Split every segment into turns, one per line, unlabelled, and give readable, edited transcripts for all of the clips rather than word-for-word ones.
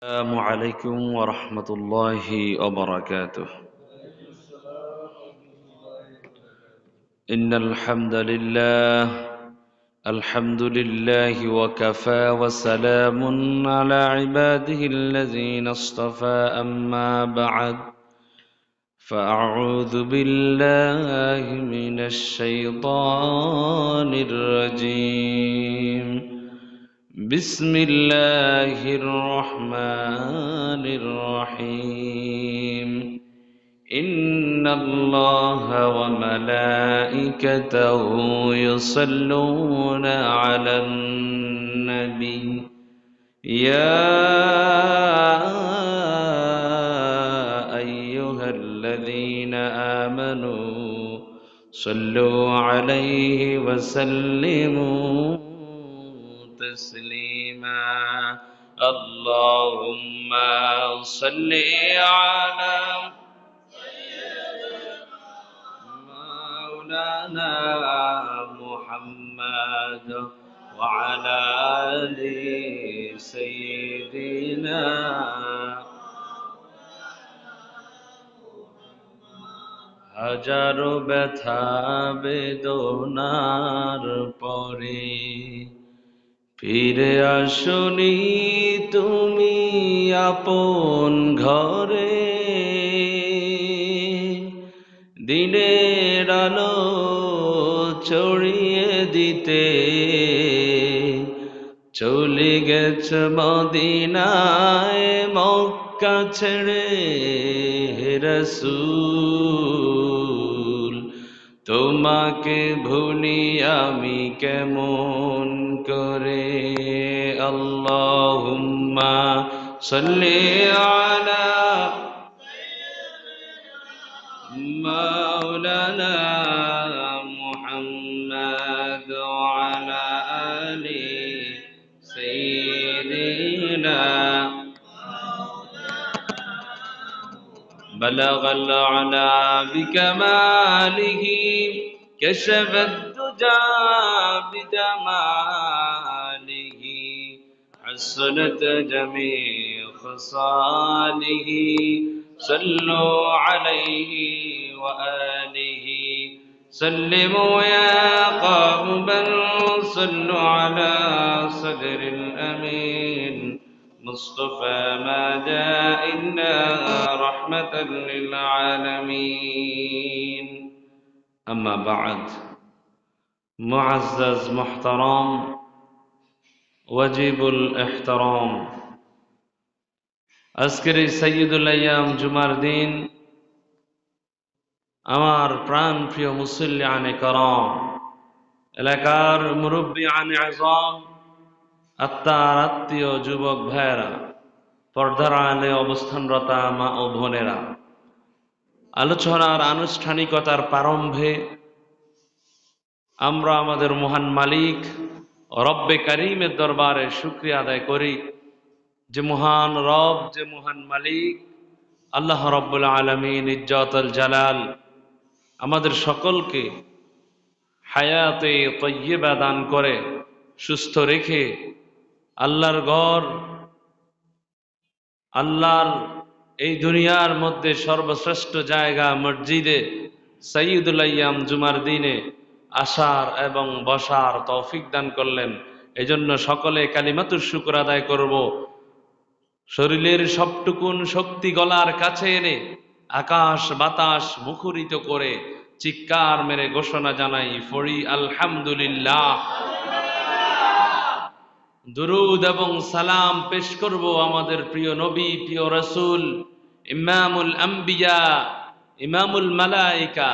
السلام عليكم ورحمة الله وبركاته. إن الحمد لله وكفى وسلام على عباده الذين اصطفى أما بعد فأعوذ بالله من الشيطان الرجيم. بسم الله الرحمن الرحيم. إن الله وملائكته يصلون على النبي يا أيها الذين آمنوا صلوا عليه وسلموا تسليما. اللهم صل على مولانا محمد وعلى آل سيدنا হাজারো ব্যথা বেদনার পরে ফিরে আসনি তুমি আপন ঘরে, দিনের আলো ছড়িয়ে দিতে চলে গেছে মদিনায় মক্কা ছেড়ে রাসূল। তোমাকে ভুলি আমি কেমন করে। আল্লাহুম্মা সাল্লি আলা মাওলানা মুহাম্মদ ওয়া আলা আলি সাইয়্যিদিনা بلغ العلا بكماله كشف الدجى بجماله حسنت جميع خصاله صلوا عليه وآله سلموا يا قوما صلوا على صدر الأمين مصطفى ما جاء إلا رحمة للعالمين. أما بعد. معزز محترم ওয়াজিবুল ইহতারাম, আজকের এই সাইয়্যিদুল আইয়াম জুমার দিন আমার প্রাণ প্রিয় মুসল্লিয়ানে কারাম, এলাকার মুরব্বিয়ানে আযম, আত্মার আত্মীয় যুবক ভাইয়েরা, পর্দার আড়ালে অবস্থানরতা মা ও বোনেরা, আলোচনার আনুষ্ঠানিকতার প্রারম্ভে আমরা আমাদের মহান মালিক রব্বে কারীমের দরবারে শুকরিয়া আদায় করি যে মহান রব, যে মহান মালিক আল্লাহ রব্বুল আলামিন ইজ্জতুল জালাল আমাদের সকলকে হায়াতে তাইয়্যিবা দান করে সুস্থ রেখে আল্লাহর ঘর, আল্লাহর এই দুনিয়ার মধ্যে সর্বশ্রেষ্ঠ জায়গা মসজিদে সাইয়্যিদুল আইয়াম জুমার দিনে আসার এবং বসার তৌফিক দান করলেন। এজন্য সকলে কালিমাতুর শুকর আদায় করব। শরীরের সবটুকুন শক্তি গলার কাছে এনে আকাশ বাতাস মুখরিত করে চিৎকার মেরে ঘোষণা জানাই, পড়ি আলহামদুলিল্লাহ। দুরুদ এবং সালাম পেশ করব আমাদের প্রিয় নবী, প্রিয় রাসূল, ইমামুল আম্বিয়া, ইমামুল মালায়েকা,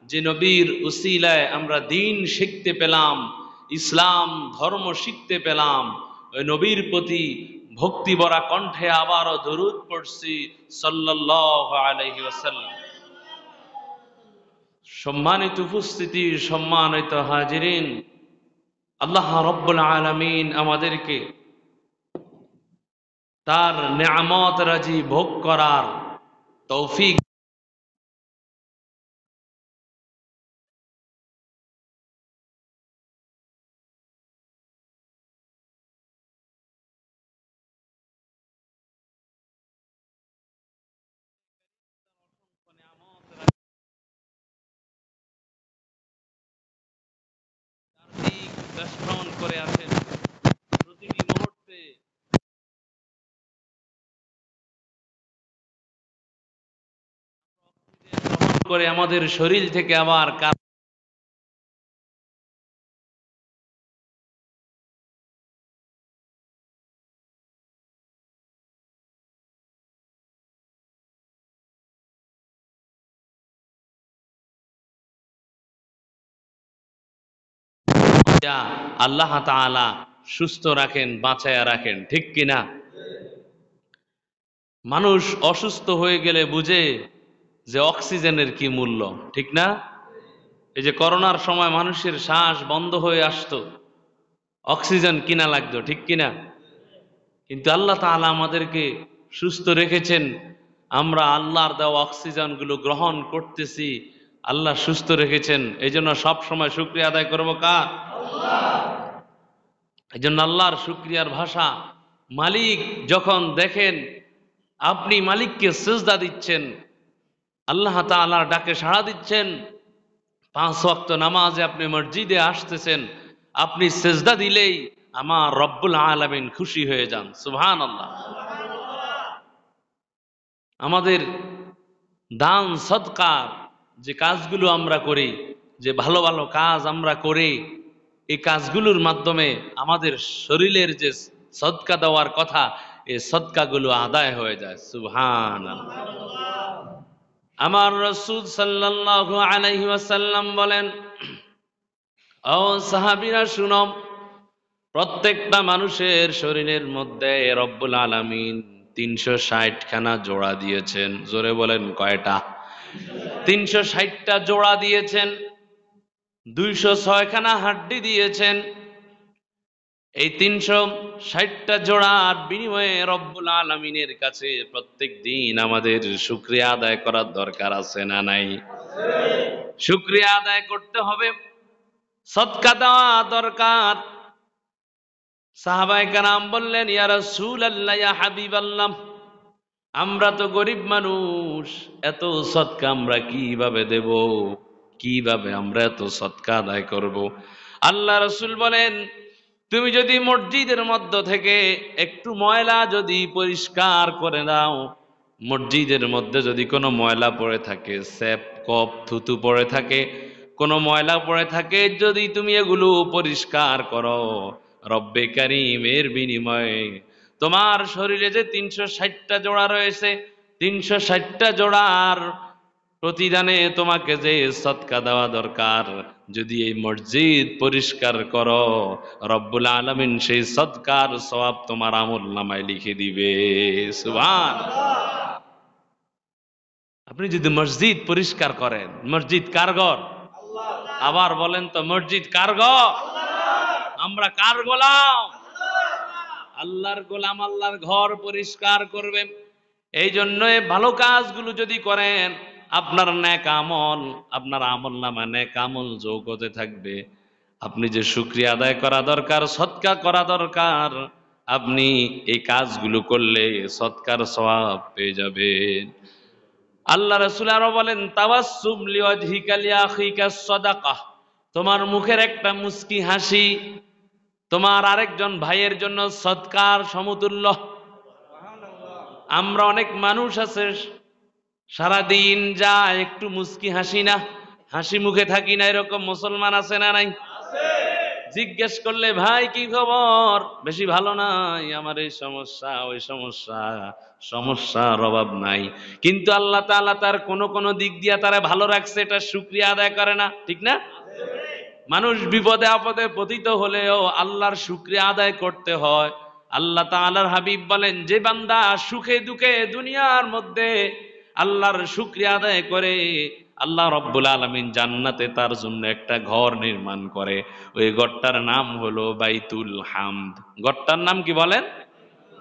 যে নবীর উসিলায় আমরা দ্বীন শিখতে পেলাম, ইসলাম ধর্ম শিখতে পেলাম। ওই নবীর প্রতি ভক্তি ভরা কণ্ঠে আবারও দুরুদ পড়ছি সাল্লাল্লাহু আলাইহি ওয়াসাল্লাম। সম্মানিত উপস্থিতি, সম্মানিত হাজিরিন, আল্লাহ রব্বুল আলামিন আমাদেরকে তার নেয়ামত রাজি ভোগ করার তৌফিক করে আমাদের শরীর থেকে আবার আল্লাহ তাআলা সুস্থ রাখেন, বাঁচায়া রাখেন, ঠিক কিনা? মানুষ অসুস্থ হয়ে গেলে বুঝে যে অক্সিজেনের কি মূল্য, ঠিক না? এই যে করোনার সময় মানুষের শ্বাস বন্ধ হয়ে আসতো, অক্সিজেন কিনা লাগতো, ঠিক কিনা? কিন্তু আল্লাহ তাআলা আমাদেরকে সুস্থ রেখেছেন, আমরা আল্লাহর দেওয়া অক্সিজেন গুলো গ্রহণ করতেছি, আল্লাহ সুস্থ রেখেছেন। এই জন্য সবসময় শুকরিয়া আদায় করবো কার? এই জন্য আল্লাহর শুকরিয়ার ভাষা, মালিক যখন দেখেন আপনি মালিককে সিজদা দিচ্ছেন, আল্লাহ তাআলার ডাকে সাড়া দিচ্ছেন, 5 ওয়াক্ত নামাজে আপনি মসজিদে আসতেছেন, আপনি সিজদা দিলেই আমার রব্বুল আলামিন খুশি হয়ে যান। সুবহানাল্লাহ। আমাদের দান সদকার যে কাজগুলো আমরা করি, যে ভালো ভালো কাজ আমরা করি, এই কাজগুলোর মাধ্যমে আমাদের শরীরের যে সদকা দেওয়ার কথা, এই সদকাগুলো আদায় হয়ে যায়। সুবহানাল্লাহ। আমার রাসূল সাল্লাল্লাহু আলাইহি ওয়াসাল্লাম বলেন, ও সাহাবীরা শুনো, প্রত্যেকটা মানুষের শরীরের মধ্যে রব্বুল আলামিন 360 খানা জোড়া দিয়েছেন। জোরে বলেন কয়টা? 360টা জোড়া দিয়েছেন। 206 খানা হাড্ডি দিয়েছেন। এই 360টা জোড়ার বিনিময়ে রব্বুল আলামিনের কাছে প্রত্যেক দিন আমাদের শুকরিয়া আদায় করার দরকার আছে না নাই? শুকরিয়া আদায় করতে হবে, সদকা দেওয়া দরকার। সাহাবায়ে কেরাম বললেন, ইয়া রাসূলুল্লাহ, ইয়া হাবিবাল্লাহ, আমরা তো গরিব মানুষ, এত সদকা আমরা কিভাবে দেব, কিভাবে আমরা এত সদকা আদায় করব? আল্লাহ রাসূল বলেন, তুমি যদি মসজিদের মধ্য থেকে একটু ময়লা যদি পরিষ্কার করে দাও, মসজিদের মধ্যে যদি কোনো ময়লা পড়ে থাকে, স্যাপ কপ থুতু পড়ে থাকে, কোনো ময়লা পড়ে থাকে, যদি তুমি এগুলো পরিষ্কার করো, রব্বে কারীম এর বিনিময়ে তোমার শরীরে যে 360টা জোড়া রয়েছে, 360টা জোড়ার প্রতিদানে তোমাকে যে সদকা দেওয়া দরকার, যদি এই মসজিদ পরিষ্কার করো, রব্বুল আলামিন সেই সদকার সওয়াব তোমার আমলনামায় লিখে দিবে। সুবহানাল্লাহ। আপনি যদি মসজিদ পরিষ্কার করেন, মসজিদ কার ঘর? আবার বলেন তো, মসজিদ কার ঘর? আমরা কার গোলাম? আল্লাহর গোলাম। আল্লাহর ঘর পরিষ্কার করবেন। এই জন্য ভালো কাজগুলো যদি করেন, আপনার নেক আমল, আপনার আমলনামা নেক আমল যোগ হতে থাকবে। আপনি যে শুকরিয়া আদায় করা দরকার, সদকা করা দরকার, আপনি এই কাজগুলো করলে সদকার সওয়াব পেয়ে যাবেন। আল্লাহ রাসূল আরো বলেন, তাবাসসুম লিওয়াজহিকা লিআখিকা সাদাকাহ, তোমার মুখের একটা মুস্কি হাসি তোমার আরেকজন ভাইয়ের জন্য সদকার সমতুল্য। আমরা অনেক মানুষ আছে সারা দিন যায় একটু মুস্কি হাসি না, হাসি মুখে থাকি না, এরকম মুসলমান আছে না নাই? জিজ্ঞেস করলে, ভাই কি খবর? বেশি ভালো নাই, আমার এই সমস্যা ওই সমস্যা, সমস্যার অভাব নাই। কিন্তু আল্লাহ তাআলা তার কোন কোন দিক দিয়া তারা ভালো রাখছে, এটা শুকরিয়া আদায় করে না, ঠিক না? মানুষ বিপদে আপদে পতিত হলেও আল্লাহর শুকরিয়া আদায় করতে হয়। আল্লাহ তাআলার হাবিব বলেন, যে বান্দা সুখে দুঃখে দুনিয়ার মধ্যে আল্লাহর শুকরিয়া আদায় করে, আল্লাহ রব্বুল আলামিন জান্নাতে তার জন্য একটা ঘর নির্মাণ করে। ওই ঘরটার নাম হলো বাইতুল হামদ। ঘরটার নাম কি বলেন?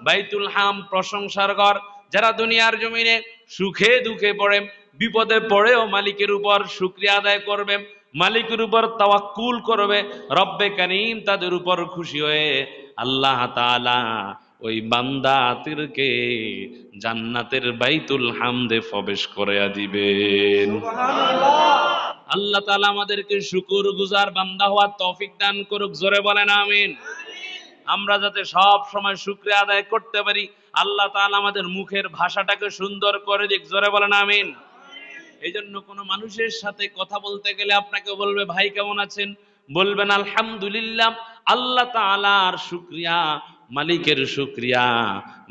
বাইতুল হামদ, প্রশংসার ঘর। যারা দুনিয়ার জমিনে সুখে দুঃখে পড়ে, বিপদে পড়েও মালিকের উপর শুকরিয়া আদায় করবে, মালিকের উপর তাওয়াক্কুল করবে, রব্বে কারীম তাদের উপর খুশি হয়ে আল্লাহ তাআলা ওই বান্দাদেরকে জান্নাতের বাইতুল হামদে প্রবেশ করিয়ে দিবেন। সুবহানাল্লাহ। আল্লাহ তাআলা আমাদেরকে শুকরগুজার বান্দা হওয়ার তৌফিক দান করুক। জোরে বলেন আমিন। আমরা যাতে সব সময় শুকরিয়া আদায় করতে পারি, আল্লাহ তাআলা আমাদের মুখের ভাষাটাকে সুন্দর করে দিক। জোরে বলেন আমিন। এই জন্য কোনো মানুষের সাথে কথা বলতে গেলে আপনাকে বলবে ভাই কেমন আছেন, বলবেন আলহামদুলিল্লাহ, আল্লাহ তাআলার শুকরিয়া, মালিকের শুকরিয়া,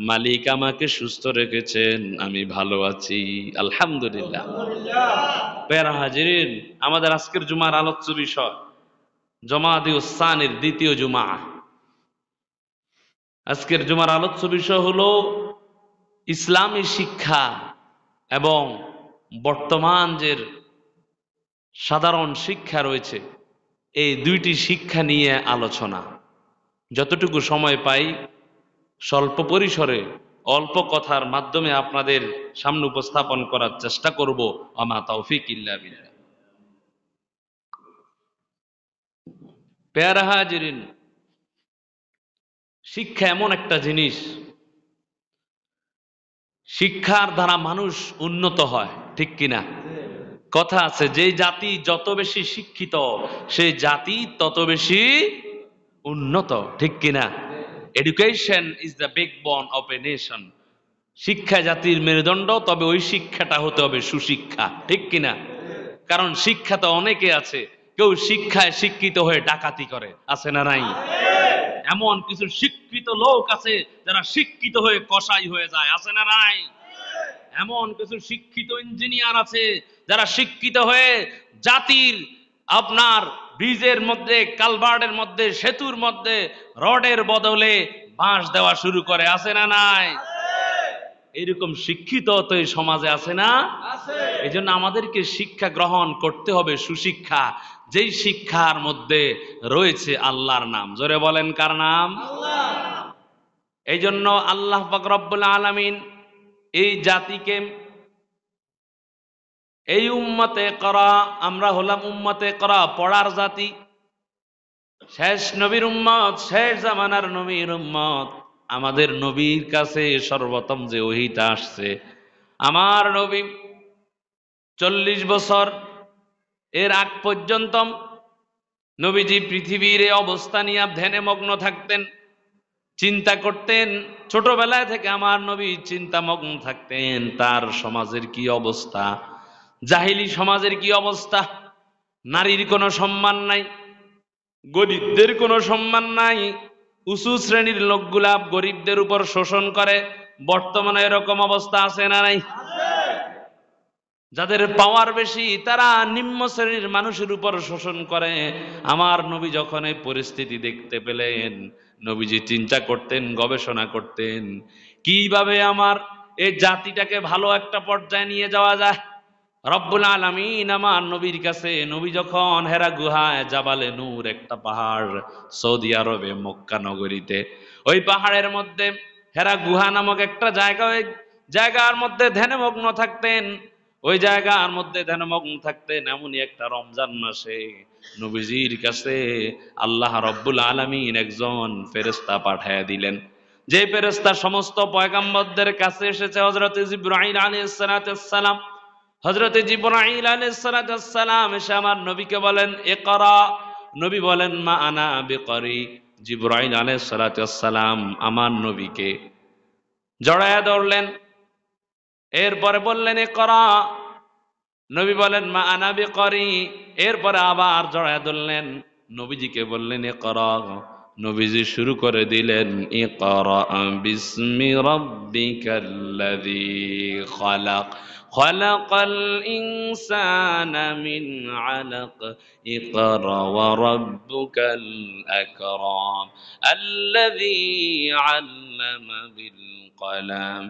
মালিক আমাকে সুস্থ রেখেছেন, আমি ভালো আছি, আলহামদুলিল্লাহ। প্যারা হাজিরিন, আমাদের আজকের জুমার আলোচ্য বিষয় জমাদিউস সানির দ্বিতীয় জুমা। আজকের জুমার আলোচ্য বিষয় হলো ইসলামী শিক্ষা এবং বর্তমান যে সাধারণ শিক্ষা রয়েছে এই দুইটি শিক্ষা নিয়ে আলোচনা। যতটুকু সময় পাই স্বল্প পরিসরে অল্প কথার মাধ্যমে আপনাদের সামনে উপস্থাপন করার চেষ্টা করব। আমা তৌফিক ইল্লা বিল্লাহ। প্যারা হাজিরিন, শিক্ষা এমন একটা জিনিস, শিক্ষার দ্বারা মানুষ উন্নত হয়, ঠিক কিনা? কথা আছে, যে জাতি যত বেশি শিক্ষিত সেই জাতি তত বেশি উন্নত, ঠিক কিনা? Education is the backbone of a nation. শিক্ষা জাতির মেরুদণ্ড, তবে ওই শিক্ষাটা হতে হবে সুশিক্ষা, ঠিক কিনা? কারণ শিক্ষা তো অনেকে আছে, কেউ শিক্ষায় শিক্ষিত হয়ে ডাকাতি করে, আছে না নাই? এমন কিছু শিক্ষিত লোক আছে যারা শিক্ষিত হয়ে কসাই হয়ে যায়, আছে না নাই? এমন কিছু শিক্ষিত ইঞ্জিনিয়ার আছে যারা শিক্ষিত হয়ে জাতির আপনার ব্রিজের মধ্যে, কালভার্টের মধ্যে, সেতুর মধ্যে রডের বদলে বাঁশ দেওয়া শুরু করে, আছে না নাই? এইরকম শিক্ষিত তো এই সমাজে আছে না? এই জন্য আমাদেরকে শিক্ষা গ্রহণ করতে হবে সুশিক্ষা, যেই শিক্ষার মধ্যে রয়েছে আল্লাহর নাম। জোরে বলেন কার নাম? এই জন্য আল্লাহ পাক রব্বুল আলামিন এই জাতিকে, এই উম্মতে করা, আমরা হলাম উম্মতে করা, পড়ার জাতি, শেষ নবীর উম্মত, শেষ জামানার নবীর উম্মত। আমাদের নবীর কাছে সর্বপ্রথম যে ওহীটা আসছে, আমার নবী 40 বছর এর আগ পর্যন্ত নবীজি পৃথিবীর এই অবস্থা নিয়ে ধ্যানে মগ্ন থাকতেন, চিন্তা করতেন। ছোটবেলায় থেকে আমার নবী চিন্তামগ্ন থাকতেন তার সমাজের কি অবস্থা, জাহিলি সমাজের কি অবস্থা। নারীর কোনো সম্মান নাই, গরিবদের কোনো সম্মান নাই, উঁচু শ্রেণীর লোকগুলা গরিবদের উপর শোষণ করে। বর্তমানে এরকম অবস্থা আছে না নাই? যাদের পাওয়ার বেশি তারা নিম্ন শ্রেণীর মানুষের উপর শোষণ করে। আমার নবী যখন এই পরিস্থিতি দেখতে পেলেন, নবীজি চিন্তা করতেন, গবেষণা করতেন, কিভাবে আমার এই জাতিটাকে ভালো একটা পর্যায়ে নিয়ে যাওয়া যায়। রব্বুল আলামিন আমার নবীর কাছে, নবী যখন হেরা গুহায়, জাবালে নূর একটা পাহাড় সৌদি আরবে মক্কা নগরীতে, ওই পাহাড়ের মধ্যে হেরা গুহা নামক একটা জায়গা, ওই জায়গার মধ্যে ধ্যানমগ্ন থাকতেন। ওই জায়গার মধ্যে ধ্যানমগ্ন থাকতেন। এমনই একটা রমজান মাসে নবীজির কাছে আল্লাহ রব্বুল আলামিন একজন ফেরেশতা পাঠায় দিলেন, যে ফেরেশতা সমস্ত পয়গম্বরদের কাছে এসেছে। হযরত জিবরাইল আলাইহিস সালাম, হযরত জিবরাইল আলাইহিস সালাম এসে আমার নবীকে বলেন ইকরা। নবী বলেন মা আনা বিকরি। জিবরাইল আলাইহিস সালাম আমার নবীকে জড়ায়া ধরলেন, এরপরে বললেন ইকরা। নবী বলেন মা আনা বিকরি, এরপরে আবার জড়ায়া ধরলেন, নবীজিকে বললেন ইকরা। নবীজি শুরু করে দিলেন ইকরা বিসমি রাব্বিকাল্লাযী খালাক খালাকাল ইনসানা মিন আলাক ইকরা ওয়া রাব্বুকাল আকরাম আল্লাযী আল্লামা বিল কলম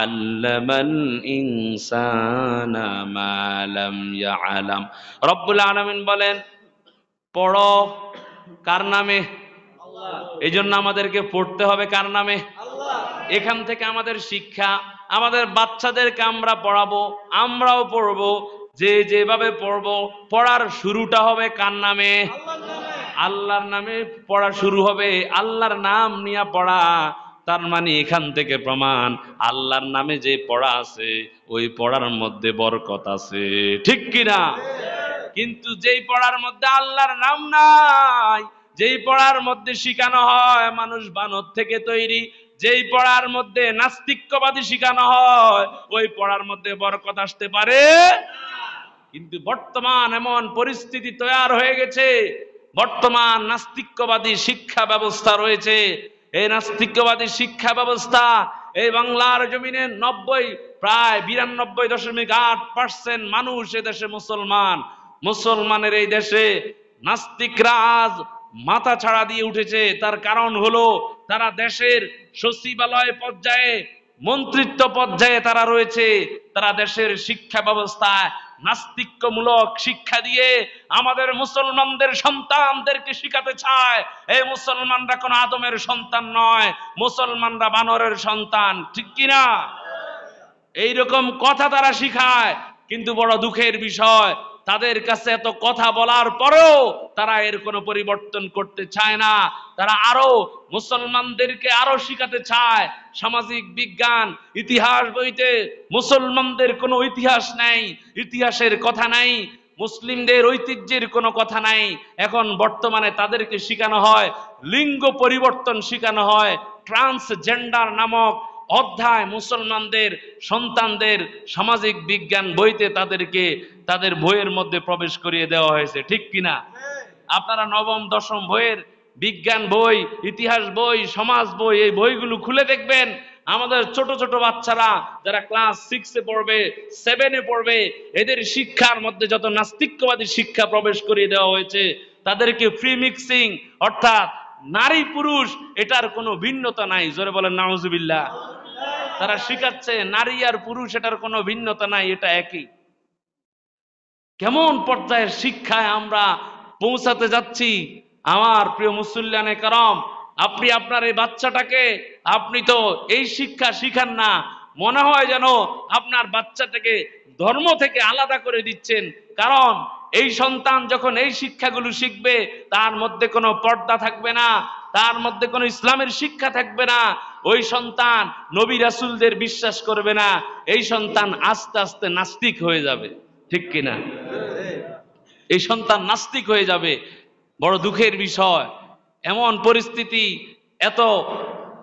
আল্লামাল ইনসানা মা লাম ইয়ালাম। রব্বুল আলামিন বলেন পড়ো কার নামে? এই জন্য আমাদেরকে পড়তে হবে কার নামে? এখান থেকে আমাদের শিক্ষা, আমাদের বাচ্চাদেরকে আমরা পড়াবো, আমরাও পড়বো। যে যেভাবে পড়বো, পড়ার শুরুটা হবে কার নামে? আল্লাহর নামে পড়া শুরু হবে। আল্লাহর নাম নিয়ে পড়া, তার মানে এখান থেকে প্রমাণ আল্লাহর নামে যে পড়া আছে ওই পড়ার মধ্যে বরকত আছে, ঠিক কিনা? কিন্তু যেই পড়ার মধ্যে আল্লাহর নাম নাই, যেই পড়ার মধ্যে শিখানো হয় মানুষ বানর থেকে তৈরি, যেই পড়ার মধ্যে নাস্তিক্যবাদী শিখানো হয় ওই পড়ার মধ্যে বরকত আসতে পারে। কিন্তু বর্তমান এমন পরিস্থিতি তৈরি হয়ে গেছে, বর্তমান নাস্তিক্যবাদী শিক্ষা ব্যবস্থা রয়েছে। এই নাস্তিক্যবাদী শিক্ষা ব্যবস্থা এই বাংলার জমিনে প্রায় 92.8% মানুষ এদেশে মুসলমান। মুসলমানের এই দেশে নাস্তিকরা আজ মাথা ছাড়া দিয়ে উঠেছে। তার কারণ হলো তারা দেশের সচিবালয় পর্যায়ে, মন্ত্রিত্ব পর্যায়ে তারা রয়েছে। তারা দেশের শিক্ষা ব্যবস্থায় নাস্তিক্যমূলক শিক্ষা দিয়ে আমাদের মুসলমানদের সন্তানদেরকে শিখাতে চায় এই মুসলমানরা কোন আদমের সন্তান নয়, মুসলমানরা বানরের সন্তান। ঠিক কিনা? এইরকম কথা তারা শিখায়। কিন্তু বড় দুঃখের বিষয়, তাদের কাছে এত কথা বলার পরেও তারা এর কোনো পরিবর্তন করতে চায় না। তারা আরো মুসলমানদেরকে আরো শিখাতে চায় সামাজিক বিজ্ঞান। ইতিহাস বইতে মুসলমানদের কোনো ইতিহাস নাই, ইতিহাসের কথা নাই, মুসলিমদের ঐতিহ্যের কোনো কথা নাই। এখন বর্তমানে তাদেরকে শেখানো হয় লিঙ্গ পরিবর্তন, শেখানো হয় ট্রান্সজেন্ডার নামক অধ্যায় মুসলমানদের সন্তানদের সামাজিক বিজ্ঞান বইতে তাদেরকে তাদের বইয়ের মধ্যে প্রবেশ করিয়ে দেওয়া হয়েছে। ঠিক কিনা? আপনারা নবম দশম বইয়ের বিজ্ঞান বই, ইতিহাস বই, সমাজ বই, এই বইগুলো খুলে দেখবেন আমাদের ছোট ছোট বাচ্চারা যারা ক্লাস 6-এ পড়বে, 7-এ পড়বে, এদের শিক্ষার মধ্যে যত নাস্তিক্যবাদী শিক্ষা প্রবেশ করিয়ে দেওয়া হয়েছে, তাদেরকে ফ্রি মিক্সিং অর্থাৎ নারী পুরুষ এটার কোনো ভিন্নতা নাই। জোরে বলেন নাউজুবিল্লাহ। তারা শিখাচ্ছে নারী আর পুরুষ এটার কোনো ভিন্নতা নাই, এটা একই। কেমন পর্যায়ের শিক্ষায় আমরা পৌঁছাতে যাচ্ছি আমার প্রিয় মুসল্লিয়ানে কারাম। আপনি আপনার এই বাচ্চাটাকে আপনি তো এই শিক্ষা শিখান না, মনে হয় যেন আপনার বাচ্চাটাকে ধর্ম থেকে আলাদা করে দিচ্ছেন। কারণ এই সন্তান যখন এই শিক্ষাগুলো শিখবে তার মধ্যে কোনো পর্দা থাকবে না, তার মধ্যে কোনো ইসলামের শিক্ষা থাকবে না। ওই সন্তান নবী রাসূলদের বিশ্বাস করবে না, এই সন্তান আস্তে আস্তে নাস্তিক হয়ে যাবে। ঠিক কিনা? এই সন্তান নাস্তিক হয়ে যাবে। বড় দুঃখের বিষয়, এমন পরিস্থিতি। এত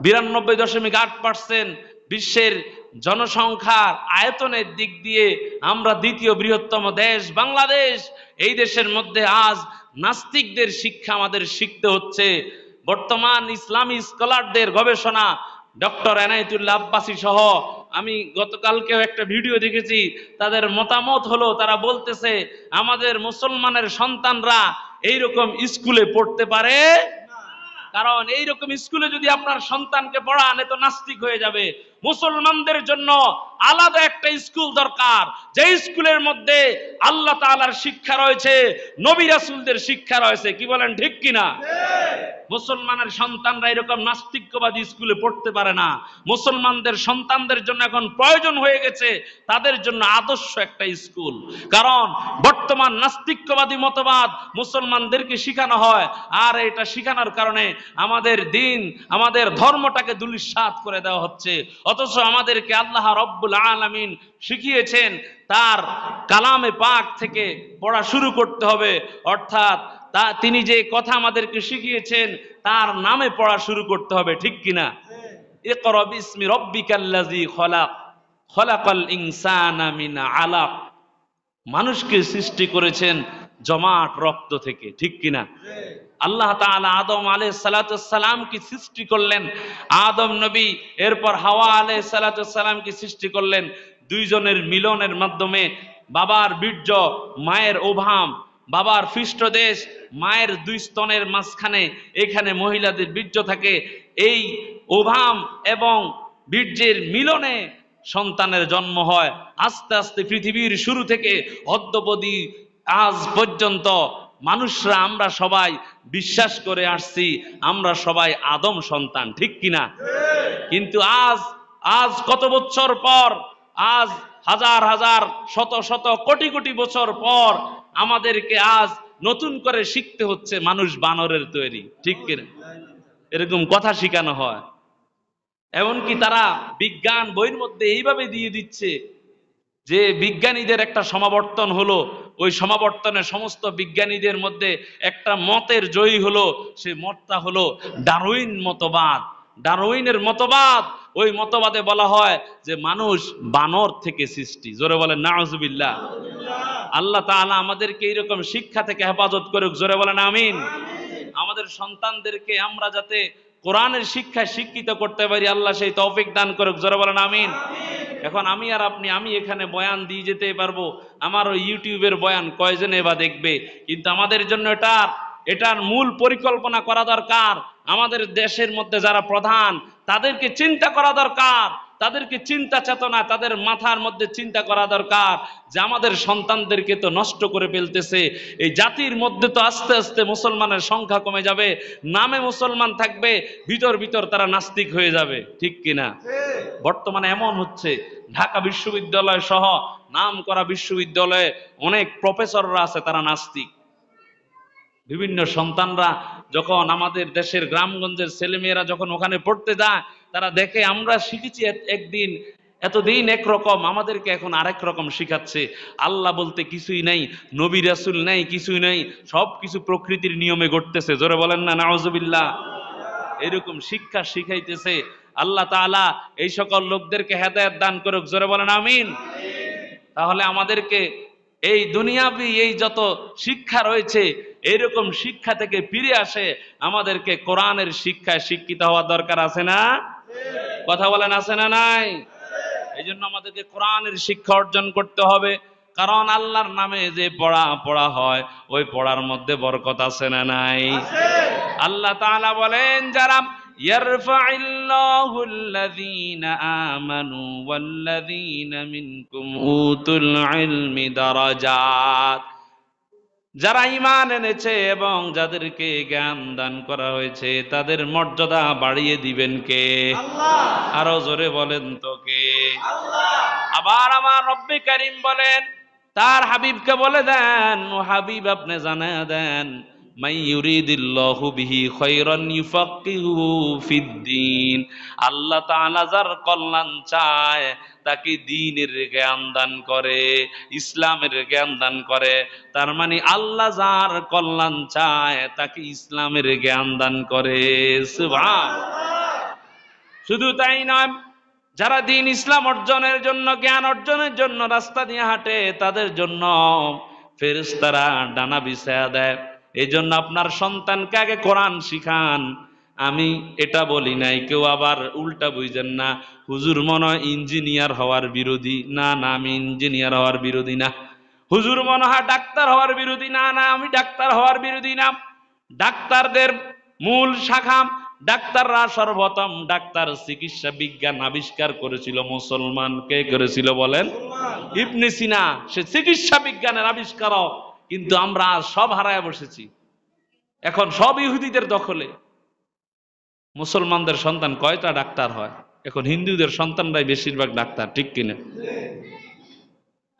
92.8% বিশ্বের জনসংখ্যার আয়তনের দিক দিয়ে আমরা দ্বিতীয় বৃহত্তম দেশ বাংলাদেশ। এই দেশের মধ্যে আজ নাস্তিকদের শিক্ষা আমাদের শিখতে হচ্ছে। বর্তমান ইসলামী স্কলারদের গবেষণা, ডক্টর এনায়েতুল্লাহ আব্বাসী সহ আমি গতকালকেও একটা ভিডিও দেখেছি, তাদের মতামত হলো তারা বলতেছে আমাদের মুসলমানের সন্তানরা এইরকম স্কুলে পড়তে পারে, কারণ এইরকম স্কুলে যদি আপনার সন্তানকে পড়ান এ তো নাস্তিক হয়ে যাবে। মুসলমানদের জন্য আলাদা একটা স্কুল দরকার, যে স্কুলের মধ্যে আল্লাহ তাআলার শিক্ষা রয়েছে, নবী রাসূলদের শিক্ষা রয়েছে। কি বলেন ঠিক কিনা? মুসলমানের সন্তানরা এরকম নাস্তিক্যবাদী স্কুলে পড়তে পারে না। মুসলমানদের সন্তানদের জন্য এখন প্রয়োজন হয়ে গেছে তাদের জন্য আদর্শ একটা স্কুল। কারণ বর্তমান নাস্তিক্যবাদী মতবাদ মুসলমানদেরকে শিখানো হয়, আর এটা শিখানোর কারণে আমাদের দিন, আমাদের ধর্মটাকে ধূলিসাৎ করে দেওয়া হচ্ছে। অথচ আমাদেরকে আল্লাহ রব্বুল আলামিন শিখিয়েছেন তার কালামে পাক থেকে পড়া শুরু করতে হবে, অর্থাৎ তিনি যে কথা আমাদেরকে শিখিয়েছেন তার নামে পড়া শুরু করতে হবে। ঠিক কিনা? ইকরা বিসমি রাব্বিকাল্লাযী খলাক, খলাকাল ইনসানা মিন আলাক। মানুষকে সৃষ্টি করেছেন জমাট রক্ত থেকে। ঠিক কিনা? আল্লাহ তাআলা আদম আলাইহিস সালাতুস সালাম কি সৃষ্টি করলেন, আদম নবী এরপর হাওয়া আলাইহিস সালাতুস সালাম কি সৃষ্টি করলেন দুইজনের মিলনের মাধ্যমে। বাবার বীর্য, মায়ের ওভাম, বাবার পৃষ্ঠদেশ, মায়ের দুই স্তনের মাঝখানে এখানে মহিলাদের বীর্য থাকে। এই ওভাম এবং বীর্যের মিলনে সন্তানের জন্ম হয়। আস্তে আস্তে পৃথিবীর শুরু থেকে অদ্যাবধি আজ পর্যন্ত মানুষরা আমরা সবাই বিশ্বাস করে আসছি আমরা সবাই আদম সন্তান। ঠিক কিনা? কিন্তু আজ কত বছর পর, আজ হাজার হাজার শত শত কোটি কোটি বছর পর আমাদেরকে আজ নতুন করে শিখতে হচ্ছে মানুষ বানরের তৈরি। ঠিক কিনা? এরকম কথা শিখানো হয়। এমনকি তারা বিজ্ঞান বইয়ের মধ্যে এইভাবে দিয়ে দিচ্ছে যে বিজ্ঞানীদের একটা সমাবর্তন হলো, ওই সমাবর্তনে সমস্ত বিজ্ঞানীদের মধ্যে একটা মতের জয়ী হলো। সেই মতটা হলো ডারউইন মতবাদ। ডারউইনের মতবাদ, ওই মতবাদে বলা হয় যে মানুষ বানর থেকে সৃষ্টি। জোরে বলেন নাউজুবিল্লাহ। আল্লাহ তাআলা আমাদেরকে এইরকম শিক্ষা থেকে হেফাজত করুক, জোরে বলেন আমিন। আমাদের সন্তানদেরকে আমরা যাতে কোরআনের শিক্ষায় শিক্ষিত করতে পারি, আল্লাহ সেই তৌফিক দান করুক, জোরে বলেন আমিন। এখন আমি আর আপনি, আমি এখানে বয়ান দিয়ে যেতে পারবো, আমার ওই ইউটিউবের বয়ান কয়জনে বা দেখবে, কিন্তু আমাদের জন্য এটার মূল পরিকল্পনা করা দরকার। আমাদের দেশের মধ্যে যারা প্রধান, তাদেরকে চিন্তা করা দরকার, তাদেরকে চিন্তা চেতনা, তাদের মাথার মধ্যে চিন্তা করা দরকার যে আমাদের সন্তানদেরকে তো নষ্ট করে ফেলতেছে। এই জাতির মধ্যে তো আস্তে আস্তে মুসলমানের সংখ্যা কমে যাবে, নামে মুসলমান থাকবে, ভিতর ভিতর তারা নাস্তিক হয়ে যাবে, ঠিক কিনা? বর্তমানে এমন হচ্ছে, ঢাকা বিশ্ববিদ্যালয় সহ নাম করা বিশ্ববিদ্যালয়ে অনেক প্রফেসররা আছে, তারা নাস্তিক। বিভিন্ন সন্তানরা যখন আমাদের দেশের গ্রামগঞ্জের ছেলেমেয়েরা যখন ওখানে পড়তে যায়, তারা দেখে আমরা শিখেছি একদিন, এতদিন একরকম, আমাদেরকে এখন আরেক রকম শিখাচ্ছে। আল্লাহ বলতে কিছুই নাই, নবী রাসূল নাই, কিছুই নাই, সব কিছু প্রকৃতির নিয়মে ঘটতেছে, জোরে বলেন না নাউজুবিল্লাহ। এরকম শিক্ষা শিখাইতেছে। আল্লাহ তাআলা এই সকল লোকদেরকে হেদায়েত দান করুক, জোরে বলেন আমিন। তাহলে আমাদেরকে এই দুনিয়াবি এই যত শিক্ষা রয়েছে, এইরকম শিক্ষা থেকে ফিরে আসে আমাদেরকে কোরআনের শিক্ষায় শিক্ষিত হওয়া দরকার, আছে না? কথা বলেন, আছে না নাই? এই জন্য আমাদেরকে কোরআনের শিক্ষা অর্জন করতে হবে, কারণ আল্লাহর নামে যে পড়া হয়, ওই পড়ার মধ্যে বরকত আছে না নাই? আল্লাহ তাআলা বলেন, যারা ইয়ারফাইল্লাহুল্লাযীনা আমানু ওয়াল্লাযীনা মিনকুম উতুল ইলমি দারাজাত, যারা ঈমান এনেছে এবং যাদেরকে জ্ঞান দান করা হয়েছে, তাদের মর্যাদা বাড়িয়ে দিবেন কে? আল্লাহ। আরো জোরে বলেন তো কে? আল্লাহ। আবার আমার রব্বে কারীম বলেন, তার হাবিবকে বলে দেন, ও হাবিব আপনি জানায়া দেন, মাই ইউরিদিল্লাহু বিহি খায়রান ইউফাক্কিহুহু ফিদ্দীন, আল্লাহ তাআলা যার কল্যাণ চায় তাকে দ্বীনের জ্ঞান দান করে, ইসলামের জ্ঞান দান করে। তার মানে আল্লাহ যার কল্যাণ চায় তাকে ইসলামের জ্ঞান দান করে, সুবহানাল্লাহ। শুধু তাই নয়, যারা দ্বীন ইসলাম অর্জনের জন্য, জ্ঞান অর্জনের জন্য রাস্তা দিয়ে হাঁটে, তাদের জন্য ফেরেশতারা ডানা বিছায়া দেয়। এই জন্য আপনার সন্তানকে আগে কোরআন শিখান। আমি এটা বলি নাই, কেউ আবার উল্টা বুঝেন না, হুজুর মনে হয় ইঞ্জিনিয়ার হওয়ার বিরোধী। না না, আমি ইঞ্জিনিয়ার হওয়ার বিরোধী না। হুজুর মনে হয় ডাক্তার হওয়ার বিরোধী। না না, আমি ডাক্তার হওয়ার বিরোধী না। ডাক্তারদের মূল শাখা, ডাক্তাররা সর্বপ্রথম ডাক্তার চিকিৎসা বিজ্ঞান আবিষ্কার করেছিল মুসলমান। কে করেছিল বলেন? ইবনে সিনা, সে চিকিৎসা বিজ্ঞানের আবিষ্কারক। কিন্তু আমরা সব হারায় বসেছি, এখন সব ইহুদিদের দখলে। মুসলমানদের সন্তান কয়টা ডাক্তার হয়? এখন হিন্দুদের সন্তানরাই বেশিরভাগ ডাক্তার, ঠিক কিনা?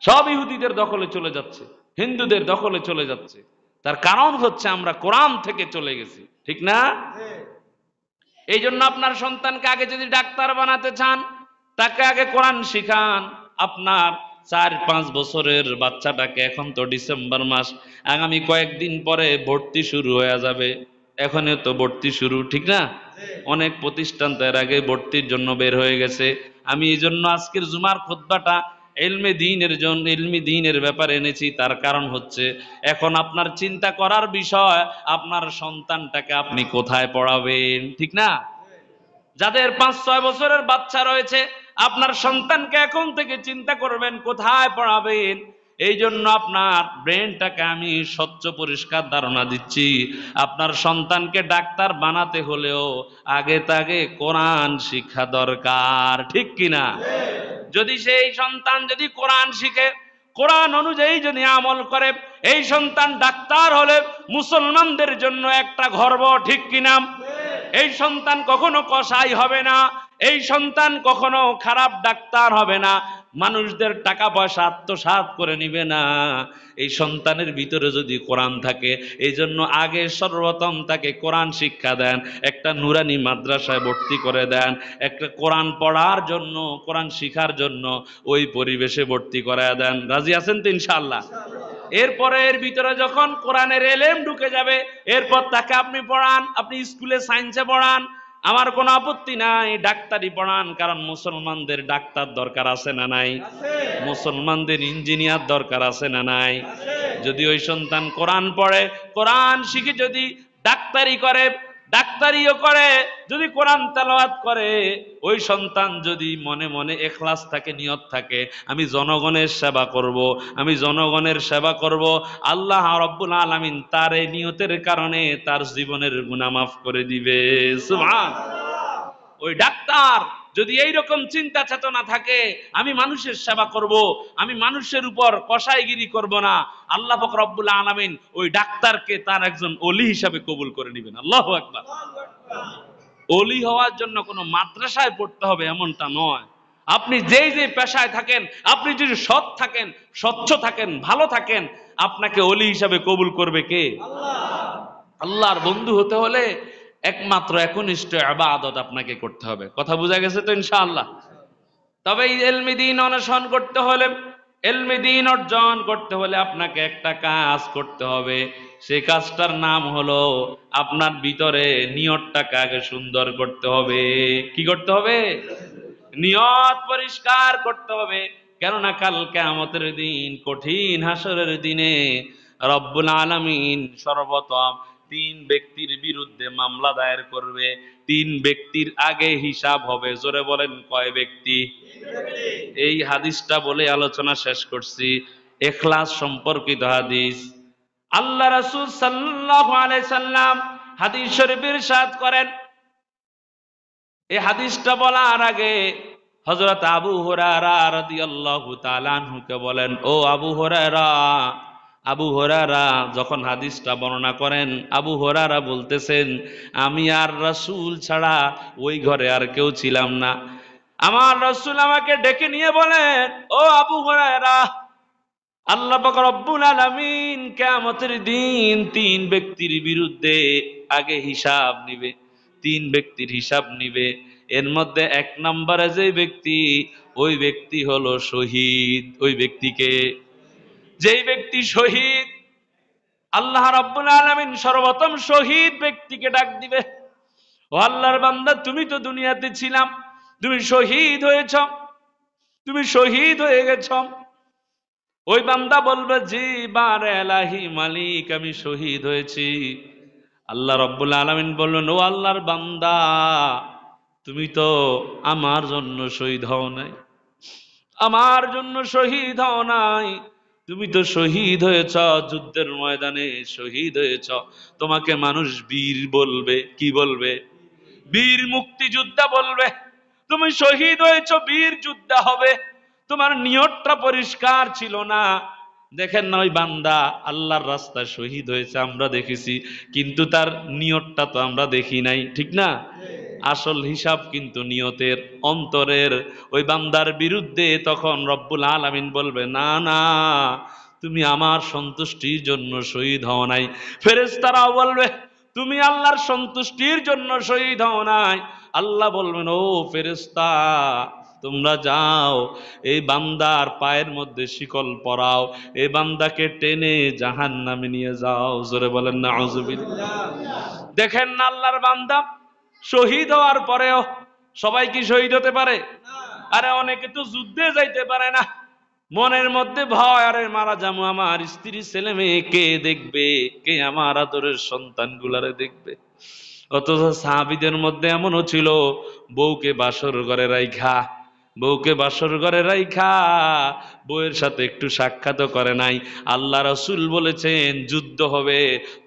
সব ইহুদিদের দখলে চলে যাচ্ছে, হিন্দুদের দখলে চলে যাচ্ছে। তার কারণ হচ্ছে আমরা কোরআন থেকে চলে গেছি, ঠিক না? এই জন্য আপনার সন্তানকে আগে যদি ডাক্তার বানাতে চান, তাকে আগে কোরআন শিখান। আপনার 4-5 বছরের বাচ্চাটাকে, এখন তো ডিসেম্বর মাস, আগামী কয়েকদিন পরে ভর্তি শুরু হয়ে যাবে। এখনই তো ভর্তি শুরু, ঠিক না? অনেক প্রতিষ্ঠান তো এর আগে ভর্তির জন্য বের হয়ে গেছে। আমি এই জন্য আজকের জুমার খুতবাটা ইলমে দ্বীনের ব্যাপারে এনেছি। তার কারণ হচ্ছে, এখন আপনার চিন্তা করার বিষয়, আপনার সন্তানটাকে আপনি কোথায় পড়াবেন, ঠিক না? যাদের 5-6 বছরের বাচ্চা রয়েছে, আপনার সন্তানকে এখন থেকে চিন্তা করবেন কোথায় পড়াবেন। এই জন্য আপনার ব্রেনটাকে আমি স্বচ্ছ পরিষ্কার ধারণা দিচ্ছি, আপনার সন্তানকে ডাক্তার বানাতে হলেও আগে তাকে কোরআন শিক্ষা দরকার, ঠিক কিনা? যদি সেই সন্তান যদি কোরআন শিখে, কোরআন অনুযায়ী যদি আমল করে, এই সন্তান ডাক্তার হলে মুসলমানদের জন্য একটা গর্ব, ঠিক কিনা? এই সন্তান কখনো কসাই হবে না, এই সন্তান কখনো খারাপ ডাক্তার হবে না, মানুষদের টাকা পয়সা আত্মসাৎ করে নিবে না। এই সন্তানের ভিতরে যদি কোরআন থাকে, এই জন্য আগে সর্বপ্রথম তাকে কোরআন শিক্ষা দেন, একটা নুরানি মাদ্রাসায় ভর্তি করে দেন, একটা কোরআন পড়ার জন্য, কোরআন শিখার জন্য ওই পরিবেশে ভর্তি করায় দেন। রাজি আছেন তো ইনশাআল্লাহ? এরপরে এর ভিতরে যখন কোরআনের এলেম ঢুকে যাবে, এরপর তাকে আপনি পড়ান, আপনি স্কুলে সায়েন্সে পড়ান, আমার কোনো আপত্তি নাই ডাক্তারি পড়ান, কারণ মুসলমানদের ডাক্তার দরকার আছে না নাই? মুসলমানদের ইঞ্জিনিয়ার দরকার আছে না নাই? যদি ওই সন্তান কোরআন পড়ে, কোরআন শিখে যদি ডাক্তারি করে, ডাক্তারিও করে, যদি কোরআন তেলাওয়াত করে, ওই সন্তান যদি মনে মনে ইখলাস থাকে, নিয়ত থাকে, আমি জনগণের সেবা করব, আমি জনগণের সেবা করব, আল্লাহ রাব্বুল আলামিন তার এই নিয়তের কারণে তার জীবনের গুনাহ মাফ করে দিবে। সুবহানাল্লাহ। ওই ডাক্তার যদি এইরকম চিন্তা চেতনা থাকে, আমি মানুষের সেবা করব, আমি মানুষের উপর কসাইগিরি করব না, আল্লাহ পাক রব্বুল আলামিন ওই ডাক্তারকে তার একজন ওলি হিসাবে কবুল করে নেবেন। আল্লাহু আকবার। ওলি হওয়ার জন্য কোনো মাদ্রাসায় পড়তে হবে এমনটা নয়। আপনি যেই যে পেশায় থাকেন, আপনি যদি সৎ থাকেন, স্বচ্ছ থাকেন, ভালো থাকেন, আপনাকে ওলি হিসাবে কবুল করবে কে? আল্লাহ। আল্লাহর বন্ধু হতে হলে একমাত্র একনিষ্ঠ ইবাদত আপনাকে করতে হবে। কথা বোঝা গেছে তো ইনশাআল্লাহ? তবে এই ইলমি দ্বীন অন্বেষণ করতে হলে, ইলমি দ্বীন অর্জন করতে হলে আপনাকে একটা কাজ করতে হবে। সেই কাজটার নাম হলো আপনার ভিতরে নিয়তটাকে আগে সুন্দর করতে হবে। কি করতে হবে? নিয়ত পরিষ্কার করতে হবে। কেননা কাল কিয়ামতের দিন, কঠিন হাসরের দিনে রব্বুল আলামিন সর্বপ্রথম তিন ব্যক্তির বিরুদ্ধে মামলা দায়ের করবে। তিন ব্যক্তির আগে হিসাব হবে। জোরে বলেন কয় ব্যক্তি? এই হাদিসটা বলে আলোচনা শেষ করছি। ইখলাস সম্পর্কিত হাদিস। আল্লাহ রাসূল সাল্লাল্লাহু আলাইহি সাল্লাম হাদিস শরীফে ইরশাদ করেন, এই হাদিসটা বলার আগে হযরত আবু হুরায়রা রাদিয়াল্লাহু তাআলা আনহুকে বলেন, ও আবু হুরায়রা। আবু হুরায়রা যখন হাদিসটা বর্ণনা করেন, আবু হুরায়রা বলতেছেন, আমি আর রাসূল ছাড়া ওই ঘরে আর কেউ ছিলাম না। আমার রাসূল আমাকে ডেকে নিয়ে বলেন, ও আবু হুরায়রা, আল্লাহ পাক রব্বুল আলামিন কিয়ামতের দিন তিন ব্যক্তির বিরুদ্ধে আগে হিসাব নিবে। তিন ব্যক্তির হিসাব নিবে। এর মধ্যে এক নম্বরে যে ব্যক্তি, ওই ব্যক্তি হলো শহীদ। ওই ব্যক্তিকে, যেই ব্যক্তি শহীদ, আল্লাহ রাব্বুল আলামিন সর্বপ্রথম শহীদ ব্যক্তিকে ডাক দিবে, ও আল্লাহর বান্দা, তুমি তো দুনিয়াতে ছিলাম, তুমি শহীদ হয়েছ, তুমি শহীদ হয়ে গেছ। ওই বান্দা বলবে, জি বারে এলাহি মালিক, আমি শহীদ হয়েছি। আল্লাহ রাব্বুল আলামিন বললেন, ও আল্লাহর বান্দা, তুমি তো আমার জন্য শহীদ হও নাই, আমার জন্য শহীদ হও নাই, তুমি তো শহীদ হয়েছ যুদ্ধের ময়দানে, শহীদ হয়েছ। তোমাকে মানুষ বীর বলবে। কি বলবে? বীর মুক্তিযোদ্ধা বলবে। তুমি শহীদ হয়েছ, বীর যোদ্ধা হবে। তোমার নিয়তটা পরিষ্কার ছিল না। দেখেন না, ওই বান্দা আল্লাহর রাস্তায় শহীদ হয়েছে, আমরা দেখেছি, কিন্তু তার নিয়তটা তো আমরা দেখি নাই, ঠিক না? আসল হিসাব কিন্তু নিয়তের, অন্তরের। ওই বান্দার বিরুদ্ধে তখন রব্বুল আলামিন বলবে, না না, তুমি আমার সন্তুষ্টির জন্য শহীদ হও নাই। ফেরেশতারাও বলবে, তুমি আল্লাহর সন্তুষ্টির জন্য শহীদ হও নাই। আল্লাহ বলবেন, ও ফেরেশতা, তোমরা যাও, এই বান্দার পায়ের মধ্যে শিকল পরাও, এই বান্দাকে টেনে জাহান্নামে নিয়ে যাও। জোরে বলেন নাউজুবিল্লাহ। দেখেন না, আল্লাহর বান্দা শহীদ হওয়ার পরেও সবাই কি শহীদ হতে পারে? আরে অনেকে তো যুদ্ধে যাইতে পারে না, মনের মধ্যে ভয়, আরে মারা যাবো, আমার স্ত্রী ছেলে মেয়ে কে দেখবে, কে আমার আদরের সন্তান গুলারে দেখবে। অথচ সাহাবীদের মধ্যে এমনও ছিল, বউকে বাসর ঘরে রাইখা, বউকে বাসর ঘরে রাইখা বউয়ের সাথে একটু সাক্ষাৎ করে নাই। আল্লাহ রাসূল বলেছেন যুদ্ধ হবে,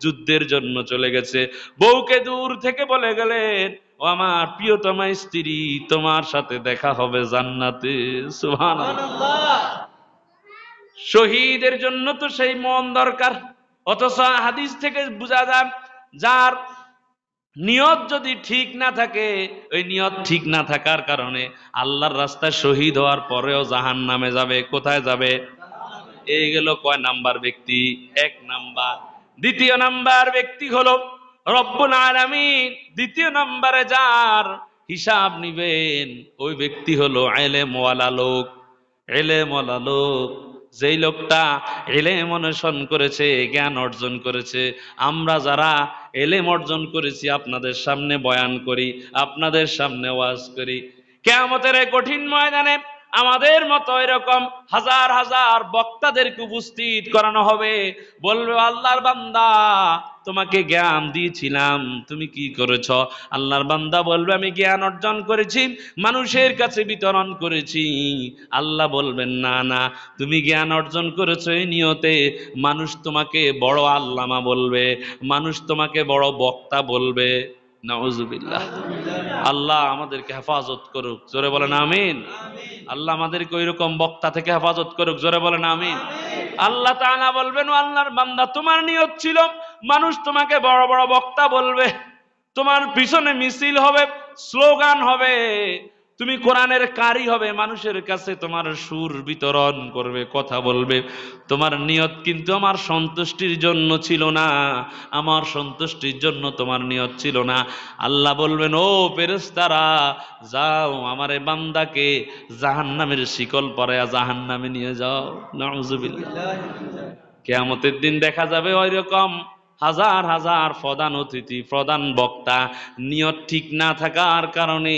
যুদ্ধের জন্য চলে গেছে, বউকে দূর থেকে বলে গেলেন, ও আমার প্রিয়তমা স্ত্রী, তোমার সাথে দেখা হবে জান্নাতে। সুবহানাল্লাহ। শহীদের জন্য তো সেই মন দরকার। অথচ হাদিস থেকে বোঝা যায়, যার নিয়ত যদি ঠিক না থাকে, ওই নিয়ত ঠিক না থাকার কারণে আল্লাহর রাস্তায় শহীদ হওয়ার পরেও জাহান্নামে যাবে। কোথায় যাবে? এই গেল কয় নাম্বার ব্যক্তি? এক নাম্বার। দ্বিতীয় নাম্বার ব্যক্তি হলো রব্বুল আলামিন দ্বিতীয় নাম্বারে যার হিসাব নিবেন, ওই ব্যক্তি হলো ইলম ওয়ালা লোক। ইলম ওয়ালা লোক। যেই লোকটা ইলম অন্বেষণ করেছে, জ্ঞান অর্জন করেছে। আমরা যারা ইলম অর্জন করেছি আপনাদের সামনে বয়ান করি, আপনাদের সামনে ওয়াজ করি, কিয়ামতের এই কঠিন ময়দানে আমাদের মতো এরকম হাজার হাজার বক্তাদেরকে উপস্থিত করানো হবে। বলবে, আল্লাহর বান্দা, তোমাকে জ্ঞান দিয়েছিলাম, তুমি কি করেছ? আল্লাহর বান্দা বলবে, আমি জ্ঞান অর্জন করেছি, মানুষের কাছে বিতরণ করেছি। আল্লাহ বলবেন, না না, তুমি জ্ঞান অর্জন করেছো এই নিয়তে মানুষ তোমাকে বড় আল্লামা বলবে, মানুষ তোমাকে বড় বক্তা বলবে। নাউজুবিল্লাহ। আল্লাহ আমাদেরকে হেফাজত করুক, জোরে বলেন আমিন। আল্লাহ আমাদেরকে ওইরকম বক্তা থেকে হেফাজত করুক, জোরে বলেন আমিন। আল্লাহ তাআলা বলবেন, আল্লাহর বান্দা, তোমার নিয়ত ছিল মানুষ তোমাকে বড় বড় বক্তা বলবে, তোমার পিছনে মিছিল হবে, স্লোগান হবে, তুমি কোরআনের কারি হবে, মানুষের কাছে তোমার সুর বিতরণ করবে, কথা বলবে। তোমার নিয়ত কিন্তু আমার সন্তুষ্টির জন্য ছিল না, আমার সন্তুষ্টির জন্য তোমার নিয়ত ছিল না। আল্লাহ বলবেন, ও ফেরেশতারা, যাও আমার এই বান্দাকে জাহান্নামের শিকল পরায়া জাহান্নামে নিয়ে যাও। নাউজুবিল্লাহ। কিয়ামতের দিন দেখা যাবে ওই রকম হাজার হাজার প্রধান অতিথি, প্রধান বক্তা, নিয়ত ঠিক না থাকার কারণে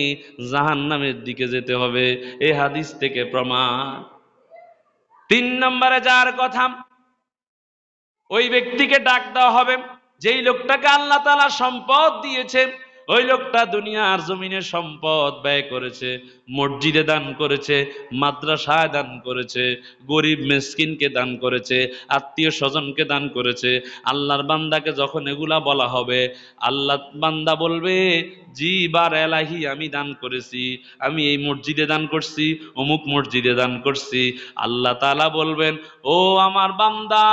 জাহান্নামের দিকে যেতে হবে। এই হাদিস থেকে প্রমাণ। 3 নম্বরে যার কথা, ওই ব্যক্তিকে ডাক দেওয়া হবে যেই লোকটাকে আল্লাহ তাআলা সম্পদ দিয়েছে। ওই লোকটা দুনিয়ার জমিনে সম্পদ ব্যয় করেছে, মসজিদে দান করেছে, মাদ্রাসায় দান করেছে, গরিব মিসকিনকে দান করেছে, আত্মীয় স্বজনকে দান করেছে। আল্লাহর বান্দাকে যখন এগুলা বলা হবে, আল্লাহ বান্দা বলবে, জি বার এলাহি, আমি দান করেছি, আমি এই মসজিদে দান করছি, অমুক মসজিদে দান করছি। আল্লাহ তাআলা বলবেন, ও আমার বান্দা,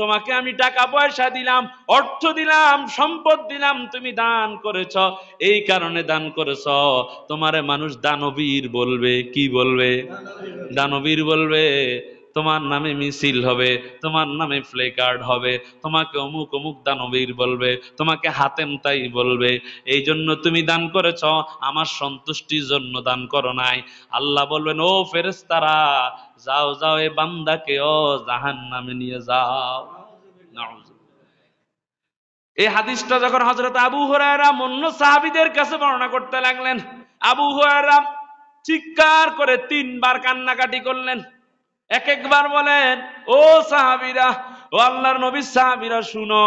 তোমাকে আমি টাকা পয়সা দিলাম, অর্থ দিলাম, সম্পদ দিলাম, তুমি দান করেছ, এই কারণে দান করেছ। তোমারে মানুষ দানবীর বলবে। কি বলবে? দানবীর বলবে। তোমার নামে মিছিল হবে, তোমার নামে প্লেকার্ড হবে, তোমাকে অমুক অমুক দানবীর বলবে, তোমাকে হাতেম তাই বলবে। এই জন্য তুমি দান করেছ, আমার সন্তুষ্টির জন্য দান করো নাই। আল্লাহ বলবেন, ও ফেরেশতারা, যাও যাও, এ বান্দাকে ও জাহান্নামে নিয়ে যাও। এই হাদিসটা যখন হযরত আবু হুরায়রা অন্য সাহাবীদের কাছে বর্ণনা করতে লাগলেন, আবু হুরায়রা চিৎকার করে 3 বার কান্নাকাটি করলেন। এক একবার বলেন, ও সাহাবীরা, ও আল্লাহর নবীর সাহাবীরা, শুনো,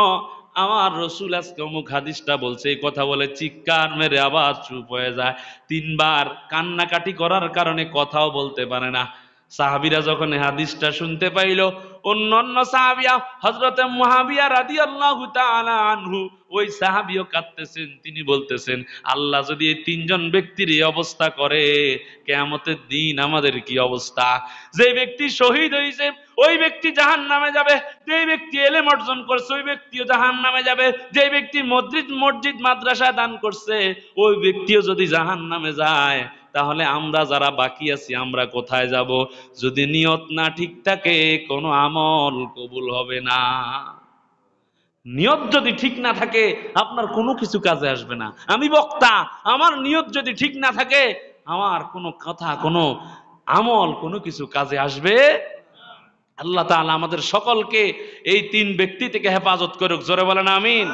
আমার রাসূল আজকে অমুক হাদিসটা বলছে। এই কথা বলে চিৎকার মেরে আবার চুপ হয়ে যায়। 3 বার কান্নাকাটি করার কারণে কথাও বলতে পারে না। সাহাবীরা যখন এই হাদিসটা শুনতে পাইল, অন্যান্য সাহাবিয়া, হযরতে মুআবিয়া রাদিয়াল্লাহু তাআলা আনহু, ওই সাহাবীও কাঁদতেছেন। তিনি বলতেছেন, আল্লাহ যদি এই 3 জন ব্যক্তির এই অবস্থা করে, কিয়ামতের দিন আমাদের কি অবস্থা? যে ব্যক্তি শহীদ হয়েছে ওই ব্যক্তি জাহান্নামে যাবে, যে ব্যক্তি ইলম অর্জন করছে ওই ব্যক্তিও জাহান্নামে যাবে, যে ব্যক্তি মসজিদ মাদ্রাসা দান করছে ওই ব্যক্তিও যদি জাহান্নামে যায়, তাহলে আমরা যারা বাকি আছি আমরা কোথায় যাব? যদি নিয়ত না ঠিক থাকে কোনো আমল কবুল হবে না। নিয়ত যদি ঠিক না থাকে আপনার কোনো কিছু কাজে আসবে না। আমি বক্তা, আমার নিয়ত যদি ঠিক না থাকে আমার কোনো কথা, কোনো আমল, কোনো কিছু কাজে আসবে। আল্লাহ তাআলা আমাদের সকলকে এই 3 ব্যক্তি থেকে হেফাজত করুক, জোরে বলেন আমিন।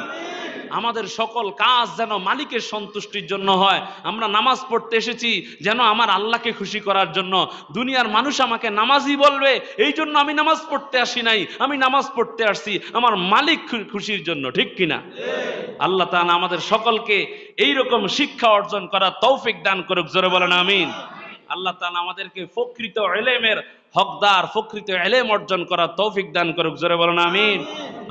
আমাদের সকল কাজ যেন মালিকের সন্তুষ্টির জন্য হয়। আমরা নামাজ পড়তে এসেছি যেন আমার আল্লাহকে খুশি করার জন্য। দুনিয়ার মানুষ আমাকে নামাজি বলবে, এই জন্য আমি নামাজ পড়তে আসি নাই, আমি নামাজ পড়তে আসছি আমার মালিক খুশির জন্য। ঠিক কিনা? আল্লাহ তাআলা আমাদের সকলকে এইরকম শিক্ষা অর্জন করার তৌফিক দান করুক, জোরে বলেন আমিন। আল্লাহ তাআলা আমাদেরকে প্রকৃত ইলমের হকদার, প্রকৃত ইলম অর্জন করার তৌফিক দান করুক, জোরে বলেন আমিন।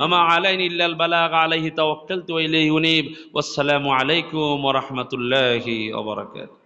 ওমা আলাইনা ইল্লাল বালাগ, আলাইহি তাওয়াক্কালতু ওয়া ইলাইহি উনীব। ওয়াসসালামু আলাইকুম ওয়া রাহমাতুল্লাহি ওয়া বারাকাতুহু।